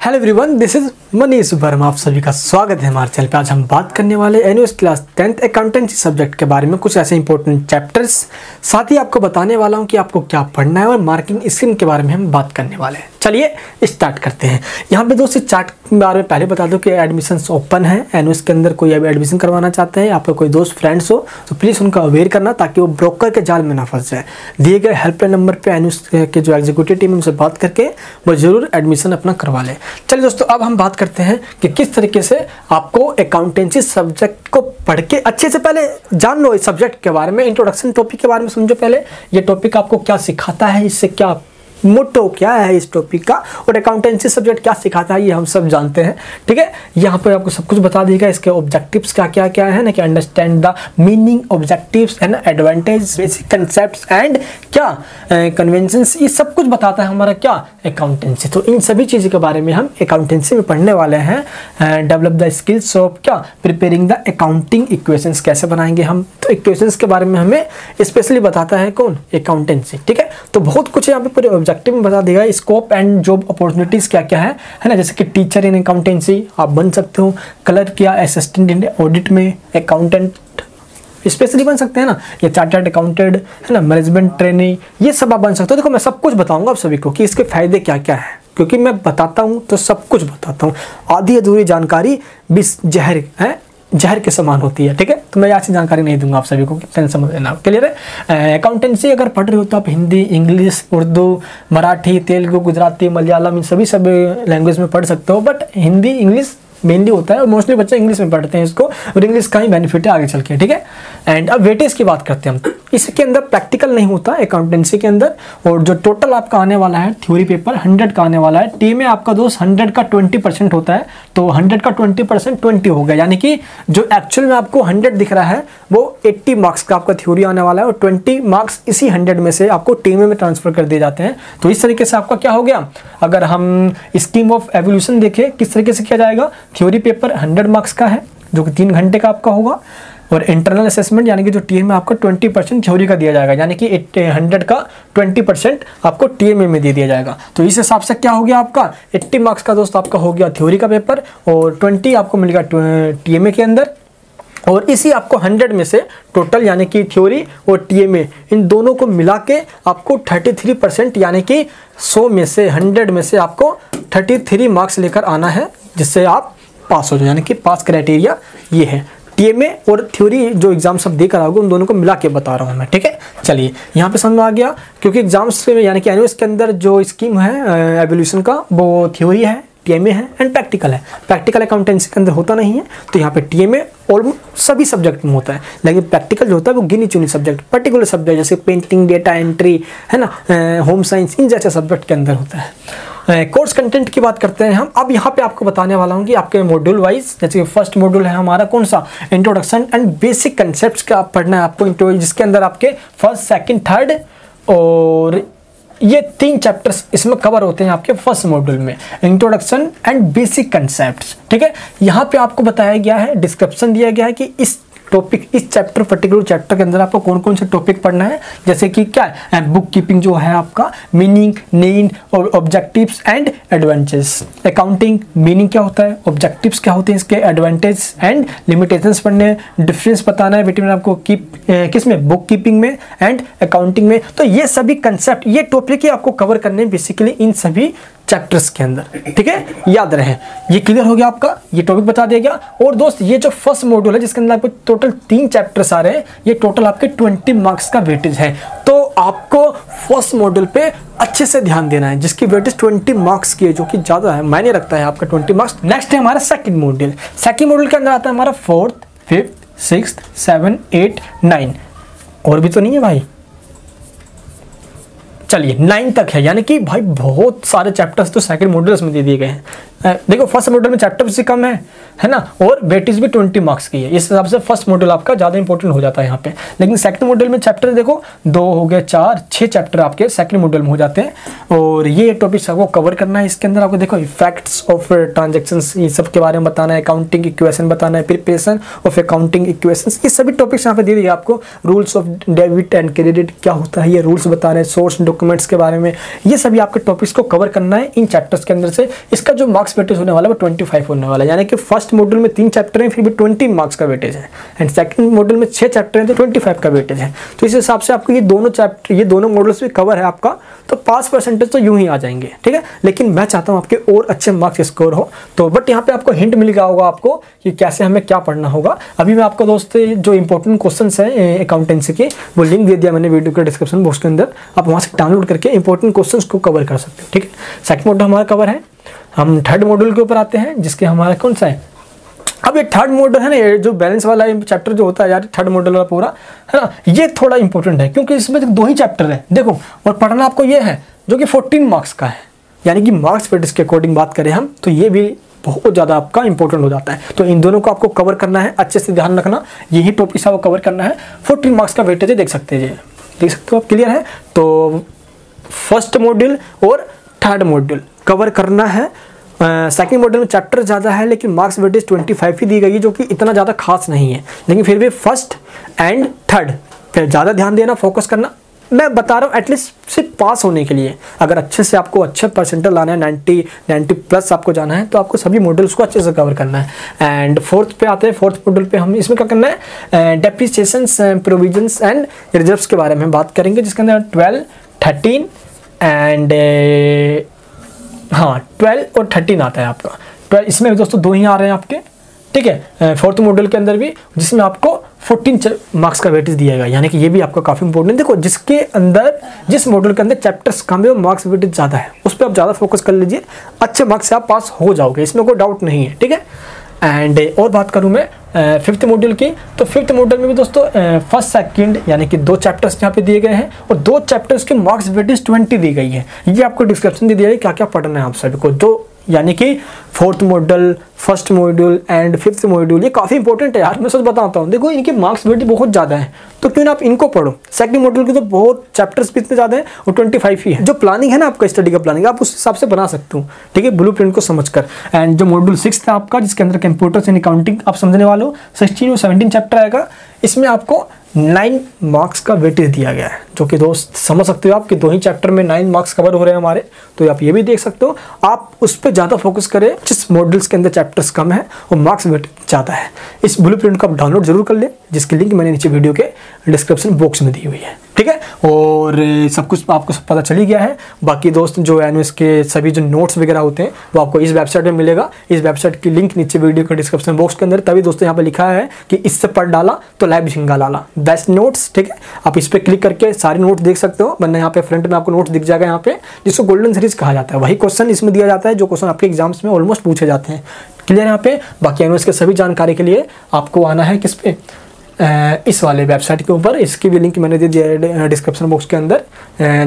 Hello everyone, this is Manish Verma. आप सभी का स्वागत है हमारे चैनल पे। आज हम बात करने वाले NUS class 10th accountancy subject के बारे में, कुछ ऐसे इंपॉर्टेंट चैप्टर्स, साथ ही आपको बताने वाला हूं कि आपको क्या पढ़ना है और मार्किंग स्कीम के बारे में हम बात करने वाले हैं। चलिए स्टार्ट करते हैं। यहाँ पे दोस्तों चार्ट के बारे में पहले बता दो कि एडमिशन ओपन है। एनयूएस के अंदर कोई अभी एडमिशन करवाना चाहते हैं, आपका कोई दोस्त फ्रेंड्स हो तो प्लीज़ उनका अवेयर करना ताकि वो ब्रोकर के जाल में ना फंस जाए। दिए गए हेल्पलाइन नंबर पर एनयूएस के जो एग्जीक्यूटिव टीम है उनसे बात करके वो जरूर एडमिशन अपना करवा लें। चलिए दोस्तों, अब हम बात करते हैं कि किस तरीके से आपको अकाउंटेंसी सब्जेक्ट को पढ़ के अच्छे से पहले जान लो इस सब्जेक्ट के बारे में। इंट्रोडक्शन टॉपिक के बारे में समझो पहले, ये टॉपिक आपको क्या सिखाता है, इससे क्या मोटो क्या है इस टॉपिक का, और अकाउंटेंसी सब्जेक्ट क्या सिखाता है ये हम सब जानते हैं। ठीक है, यहाँ पर आपको सब कुछ बता देगा। इसके ऑब्जेक्टिव्स क्या क्या क्या है ना, कि understand the meaning, objectives and advantage, basic concepts and क्या कन्वेंशंस, ये सब कुछ बताता है हमारा क्या अकाउंटेंसी। तो इन सभी चीज़ों के बारे में हम अकाउंटेंसी में पढ़ने वाले हैं। डेवलप द स्किल्स ऑफ क्या प्रिपेयरिंग द अकाउंटिंग इक्वेशंस, कैसे बनाएंगे हम, तो इक्वेशंस के बारे में हमें स्पेशली बताता है कौन, अकाउंटेंसी। ठीक है, तो बहुत कुछ यहाँ पे पूरे ऑब्जेक्टिव में बता देगा। स्कोप एंड जॉब अपॉर्चुनिटीज़ क्या क्या है ना, जैसे कि टीचर इन अकाउंटेंसी आप बन सकते हो, क्लर्क या असिस्टेंट इन ऑडिट में, अकाउंटेंट स्पेशली बन सकते हैं ना, या चार्टर्ड अकाउंटेंट है ना, मैनेजमेंट ट्रेनी, ये सब आप बन सकते हो। देखो मैं सब कुछ बताऊंगा आप सभी को कि इसके फायदे क्या क्या है, क्योंकि मैं बताता हूँ तो सब कुछ बताता हूँ। आधी अधूरी जानकारी बिस जहर है, जहर के समान होती है। ठीक है, तो मैं ऐसी जानकारी नहीं दूंगा आप सभी को, टेंशन समझ लेना। क्लियर है। अकाउंटेंसी अगर पढ़ रहे हो तो आप हिंदी, इंग्लिश, उर्दू, मराठी, तेलुगु, गुजराती, मलयालम, इन सभी लैंग्वेज में पढ़ सकते हो। बट हिंदी इंग्लिश मेनली होता है और मोस्टली बच्चे इंग्लिश में पढ़ते हैं इसको, और इंग्लिश का ही बेनिफिट है आगे चल के। ठीक है, एंड अब वेटेज की बात करते हैं हम। इसके अंदर प्रैक्टिकल नहीं होता अकाउंटेंसी के अंदर, और जो टोटल आपका आने वाला है थ्योरी पेपर 100 का आने वाला है। टी में आपका दोस्त 100 का 20% होता है, तो 100 का 20% 20 हो गया, यानी कि जो एक्चुअल में आपको 100 दिख रहा है वो 80 मार्क्स का आपका थ्योरी आने वाला है, और 20 मार्क्स इसी 100 में से आपको टी में ट्रांसफर कर दिए जाते हैं। तो इस तरीके से आपका क्या हो गया, अगर हम स्कीम ऑफ एवोल्यूशन देखें किस तरीके से किया जाएगा, थ्योरी पेपर 100 मार्क्स का है जो कि 3 घंटे का आपका होगा, और इंटरनल असेसमेंट यानी कि जो टीएमए में आपको 20% थ्योरी का दिया जाएगा, यानी कि 100 का 20% आपको टीएमए में दे दिया जाएगा। तो इस हिसाब से क्या हो गया, आपका 80 मार्क्स का दोस्त आपका हो गया थ्योरी का पेपर, और 20 आपको मिलेगा टीएमए के अंदर। और इसी आपको 100 में से टोटल यानी कि थ्योरी और टीएमए इन दोनों को मिला के आपको 33% यानी कि 100 में से 100 में से आपको 33 मार्क्स लेकर आना है, जिससे आप पास हो जाओ, यानी कि पास क्राइटेरिया ये है। टीएमए और थ्योरी जो एग्जाम सब देकर आओगे उन दोनों को मिला के बता रहा हूँ मैं। ठीक है, चलिए यहाँ पे समझ में आ गया, क्योंकि एग्जाम्स यानी कि एनयूएस के अंदर जो स्कीम है एवोल्यूशन का वो थ्योरी है, टीएमए है एंड प्रैक्टिकल है। प्रैक्टिकल अकाउंटेंसी के अंदर होता नहीं है, तो यहाँ पे टीएमए ऑलमोस्ट सभी सब्जेक्ट में होता है, लेकिन प्रैक्टिकल जो होता है वो गिनी चुनी सब्जेक्ट, पर्टिकुलर सब्जेक्ट जैसे पेंटिंग, डेटा एंट्री है ना, होम साइंस, इन जैसे सब्जेक्ट के अंदर होता है। कोर्स कंटेंट की बात करते हैं हम। अब यहाँ पे आपको बताने वाला हूँ कि आपके मॉड्यूल वाइज, जैसे फर्स्ट मॉड्यूल है हमारा कौन सा, इंट्रोडक्शन एंड बेसिक कंसेप्ट्स का पढ़ना है आपको, जिसके अंदर आपके फर्स्ट, सेकंड, थर्ड और ये 3 चैप्टर्स इसमें कवर होते हैं आपके फर्स्ट मॉड्यूल में, इंट्रोडक्शन एंड बेसिक कंसेप्ट्स। ठीक है, यहाँ पे आपको बताया गया है, डिस्क्रिप्शन दिया गया है कि इस टॉपिक, इस चैप्टर, पर्टिकुलर चैप्टर के अंदर आपको कौन कौन से टॉपिक पढ़ना है, जैसे कि क्या है, बुक कीपिंग जो है आपका, मीनिंग, नीड और objectives and advantage, accounting, meaning क्या होता है, ऑब्जेक्टिव्स क्या होते हैं इसके, एडवांटेज एंड लिमिटेशंस पढ़ने, डिफरेंस बताना है बिटवीन आपको किस में, बुक कीपिंग में एंड अकाउंटिंग में। तो ये सभी कंसेप्ट, ये टॉपिक ही आपको कवर करने हैं बेसिकली इन सभी चैप्टर्स के अंदर। ठीक है, याद रहे, ये क्लियर हो गया आपका, ये टॉपिक बता दिया गया। और दोस्त ये जो फर्स्ट मॉड्यूल है जिसके अंदर आपको टोटल 3 चैप्टर्स आ रहे हैं, ये टोटल आपके 20 मार्क्स का वेटेज है। तो आपको फर्स्ट मॉड्यूल पे अच्छे से ध्यान देना है, जिसकी वेटेज 20 मार्क्स की है, जो कि ज़्यादा है, मायने रखता है आपका 20 मार्क्स। नेक्स्ट है हमारा सेकंड मॉड्यूल। सेकंड मॉड्यूल के अंदर आता है हमारा 4th, 5th, 6th, 7th, 8th, 9, और भी तो नहीं है भाई, चलिए 9 तक है, यानी कि भाई बहुत सारे चैप्टर्स तो सेकंड मॉड्यूल्स में दे दिए गए हैं। देखो फर्स्ट मॉड्यूल में चैप्टर से कम है ना, और वेटेज भी 20 मार्क्स की है, इस हिसाब से फर्स्ट मॉड्यूल आपका ज़्यादा इंपॉर्टेंट हो जाता है यहाँ पे। लेकिन सेकंड मॉड्यूल में चैप्टर देखो 2 हो गए, 4, 6 चैप्टर आपके सेकंड मॉड्यूल में हो जाते हैं, और ये टॉपिक्स आपको कवर करना है। इसके अंदर आपको देखो इफेक्ट्स ऑफ ट्रांजेक्शंस, ये सब के बारे में बताना है, अकाउंटिंग इक्वेशन बताना है, प्रिपरेशन ऑफ अकाउंटिंग इक्वेशंस, ये सभी टॉपिक्स यहाँ पे दे दिए आपको। Rules of debit and credit क्या होता है, ये रूल्स बताना है, सोर्स डॉक्यूमेंट्स के बारे में, ये सभी आपके टॉपिक्स को कवर करना है इन चैप्टर्स के अंदर से। इसका जो मार्क्स मार्क्स वेटेज होने वाला है वो 25 होने वाला है, यानी कि फर्स्ट मॉड्यूल में 3 चैप्टर हैं फिर भी 20 मार्क्स का वेटेज है, एंड सेकंड मॉड्यूल में 6 चैप्टर हैं तो 25 का वेटेज है। तो इस हिसाब से आपको ये दोनों मॉड्यूल्स भी कवर है आपका, तो पास परसेंटेज तो यूं ही आ जाएंगे, ठीक है। लेकिन मैं चाहता हूँ आपके और अच्छे मार्क्स स्कोर हो, तो बट यहाँ पे आपको हिंट मिल गया होगा आपको कि कैसे हमें क्या पढ़ना होगा। अभी मैं आपको दोस्त जो इंपॉर्टेंट क्वेश्चंस हैं अकाउंटेंसी के वो लिंक दे दिया मैंने वीडियो के डिस्क्रिप्शन बॉक्स के अंदर, आप वहाँ से डाउनलोड करके इंपॉर्टेंट क्वेश्चंस को कवर कर सकते हो, ठीक है। सेकंड मॉड्यूल हमारा कवर है, हम थर्ड मॉड्यूल के ऊपर आते हैं जिसके हमारा कौन सा है, अब ये थर्ड मॉड्यूल है ना, ये जो बैलेंस वाला चैप्टर जो होता है यार, थर्ड मॉड्यूल वाला पूरा है ना, ये थोड़ा इंपॉर्टेंट है क्योंकि इसमें 2 ही चैप्टर है देखो, और पढ़ना आपको ये है जो कि 14 मार्क्स का है, यानी कि मार्क्स वेटेज के अकॉर्डिंग बात करें हम तो ये भी बहुत ज़्यादा आपका इंपॉर्टेंट हो जाता है। तो इन दोनों को आपको कवर करना है, अच्छे से ध्यान रखना, यही टॉपिक है वो कवर करना है। 14 मार्क्स का वेटेज है, देख सकते हैं, देख सकते हो आप, क्लियर है। तो फर्स्ट मॉड्यूल और थर्ड मॉड्यूल कवर करना है। सेकंड मॉड्यूल में चैप्टर ज़्यादा है लेकिन मार्क्स वेटेज 25 ही दी गई है, जो कि इतना ज़्यादा खास नहीं है, लेकिन फिर भी फर्स्ट एंड थर्ड पे ज़्यादा ध्यान देना, फोकस करना। मैं बता रहा हूँ एटलीस्ट सिर्फ पास होने के लिए, अगर अच्छे से आपको अच्छे परसेंटेज लाना है, 90 प्लस आपको जाना है, तो आपको सभी मॉड्यूल्स को अच्छे से कवर करना है। एंड फोर्थ पे आते हैं, फोर्थ मॉड्यूल पे हम इसमें क्या करना है, डेप्रिसिएशंस, प्रोविजंस एंड रिजर्व्स के बारे में बात करेंगे, जिसके अंदर 12, 13 एंड 12 और 13 आता है आपका। 12 इसमें भी दोस्तों 2 ही आ रहे हैं आपके, ठीक है, फोर्थ मॉड्यूल के अंदर भी, जिसमें आपको 14 मार्क्स का वेटेज दिया गया, यानी कि ये भी आपका काफ़ी इंपॉर्टेंट है। देखो जिसके अंदर, जिस मॉड्यूल के अंदर चैप्टर्स कम है और मार्क्स वेटेज ज़्यादा है, उस पर आप ज़्यादा फोकस कर लीजिए, अच्छे मार्क्स से आप पास हो जाओगे, इसमें कोई डाउट नहीं है, ठीक है। एंड और बात करूँ मैं फिफ्थ मॉड्यूल की, तो फिफ्थ मॉड्यूल में भी दोस्तों फर्स्ट सेकंड यानी कि 2 चैप्टर्स यहाँ पे दिए गए हैं, और 2 चैप्टर्स के मार्क्स वेटेज 20 दी गई है। ये आपको डिस्क्रिप्शन दे दिया है क्या क्या पढ़ना है आप सभी को, जो यानी कि fourth module, first module and fifth module, ये काफ़ी इंपॉर्टेंट है यार, मैं सच बताता हूँ। देखो इनके मार्क्स वेटेज बहुत ज़्यादा है, तो क्यों ना आप इनको पढ़ो। सेकंड मॉड्यूल के तो बहुत चैप्टर्स भी इतने ज़्यादा हैं और 25 ही है। जो प्लानिंग है ना आपका स्टडी का प्लानिंग, आप उस हिसाब से बना सकते हो, ठीक है, ब्लूप्रिंट को समझकर। एंड जो मॉड्यूल 6 था आपका, जिसके अंदर कंप्यूटर्स एंड अकाउंटिंग आप समझने वाले हो, 16 और 17 चैप्टर आएगा, इसमें आपको 9 मार्क्स का वेटेज दिया गया है, जो कि दोस्त समझ सकते हो आप कि 2 ही चैप्टर में 9 मार्क्स कवर हो रहे हैं हमारे, तो आप ये भी देख सकते हो। आप उस पर ज़्यादा फोकस करें जिस मॉड्यूल्स के अंदर चैप्टर्स कम है और मार्क्स वेटेज ज़्यादा है। इस ब्लूप्रिंट को आप डाउनलोड जरूर कर लें, जिसकी लिंक मैंने नीचे वीडियो के डिस्क्रिप्शन बॉक्स में दी हुई है, ठीक है। और सब कुछ आपको पता चल ही गया है। बाकी दोस्त जो एनयूएस के सभी जो नोट्स वगैरह होते हैं वो आपको इस वेबसाइट में मिलेगा, इस वेबसाइट की लिंक नीचे वीडियो के डिस्क्रिप्शन बॉक्स के अंदर। तभी दोस्तों यहाँ पर लिखा है कि इससे पढ़ डाला तो लाइव झिंगा लाला, बेस्ट नोट्स, ठीक है। आप इस पर क्लिक करके सारे नोट्स देख सकते हो, वरना यहाँ पे फ्रंट में आपको नोट्स दिख जाएगा यहाँ पे, जिसको गोल्डन सीरीज कहा जाता है। वही क्वेश्चन इसमें दिया जाता है जो क्वेश्चन आपके एग्जाम्स में ऑलमोस्ट पूछे जाते हैं, क्लियर यहाँ पे। बाकी एनयूएस के सभी जानकारी के लिए आपको आना है किस पे, इस वाले वेबसाइट के ऊपर, इसकी भी लिंक मैंने दे दिया है डिस्क्रिप्शन बॉक्स के अंदर,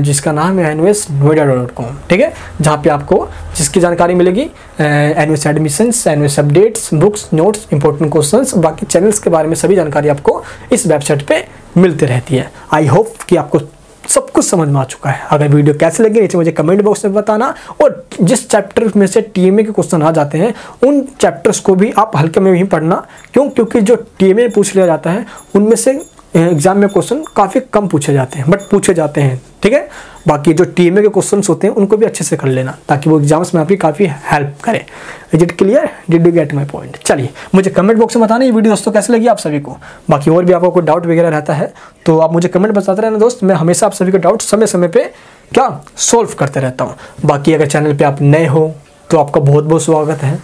जिसका नाम है NUSNoida.com, ठीक है, जहाँ पे आपको जिसकी जानकारी मिलेगी, NUS admissions, NUS updates, books, notes, important questions, बाकी चैनल्स के बारे में सभी जानकारी आपको इस वेबसाइट पे मिलती रहती है। आई होप कि आपको सब कुछ समझ में आ चुका है। अगर वीडियो कैसे लगी नीचे मुझे कमेंट बॉक्स में बताना, और जिस चैप्टर में से टीएमए के क्वेश्चन आ जाते हैं उन चैप्टर्स को भी आप हल्के में ही पढ़ना, क्योंकि जो टीएमए पूछ लिया जाता है उनमें से एग्जाम में क्वेश्चन काफ़ी कम पूछे जाते हैं, बट पूछे जाते हैं, ठीक है। बाकी जो टीएमए के क्वेश्चंस होते हैं उनको भी अच्छे से कर लेना, ताकि वो एग्जाम्स में आपकी काफ़ी हेल्प करे। Is it clear? Did you get my point? चलिए मुझे कमेंट बॉक्स में बताना ये वीडियो दोस्तों कैसे लगी आप सभी को। बाकी और भी आपको कोई डाउट वगैरह रहता है तो आप मुझे कमेंट बताते रहना दोस्त, मैं हमेशा आप सभी के डाउट समय समय पर क्या सॉल्व करते रहता हूँ। बाकी अगर चैनल पर आप नए हो तो आपका बहुत बहुत स्वागत है,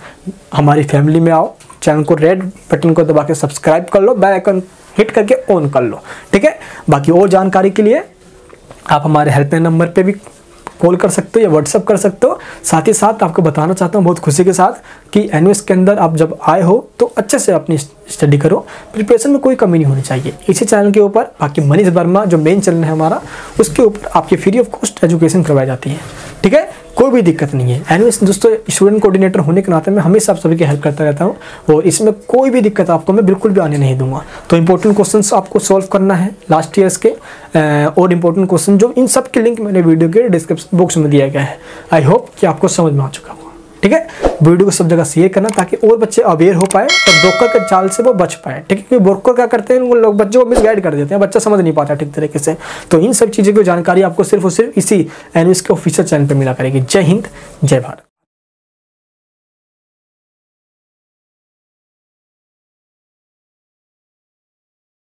हमारी फैमिली में आओ। चैनल को रेड बटन को दबा के सब्सक्राइब कर लो, बेल आइकन हिट करके ऑन कर लो, ठीक है। बाकी और जानकारी के लिए आप हमारे हेल्पलाइन नंबर पे भी कॉल कर सकते हो या व्हाट्सअप कर सकते हो। साथ ही साथ आपको बताना चाहता हूँ बहुत खुशी के साथ कि एनयूएस के अंदर आप जब आए हो तो अच्छे से अपनी स्टडी करो, प्रिपरेशन में कोई कमी नहीं होनी चाहिए। इसी चैनल के ऊपर बाकी मनीष वर्मा जो मेन चैनल है हमारा, उसके ऊपर आपकी फ्री ऑफ कॉस्ट एजुकेशन करवाई जाती है, ठीक है, कोई भी दिक्कत नहीं है। एनयूएस दोस्तों स्टूडेंट कोऑर्डिनेटर होने के नाते मैं हमेशा आप सभी की हेल्प करता रहता हूँ, और इसमें कोई भी दिक्कत आपको मैं बिल्कुल भी आने नहीं दूंगा। तो इंपॉर्टेंट क्वेश्चंस आपको सॉल्व करना है लास्ट ईयर्स के, और इंपॉर्टेंट क्वेश्चन जो इन सब के लिंक मैंने वीडियो के डिस्क्रिप्शन बॉक्स में दिया गया है। आई होप कि आपको समझ में आ चुका होगा, ठीक है। वीडियो को सब जगह शेयर करना ताकि और बच्चे अवेयर हो पाए और ब्रोकर के जाल से वो बच पाए, ठीक है। क्योंकि ब्रोकर क्या करते हैं, वो लोग बच्चों को मिसगाइड कर देते हैं, बच्चा समझ नहीं पाता ठीक तरीके से। तो इन सब चीज़ों की जानकारी आपको सिर्फ और सिर्फ इसी एनयूएस के ऑफिशियल चैनल पर मिला करेगी। जय हिंद, जय भारत।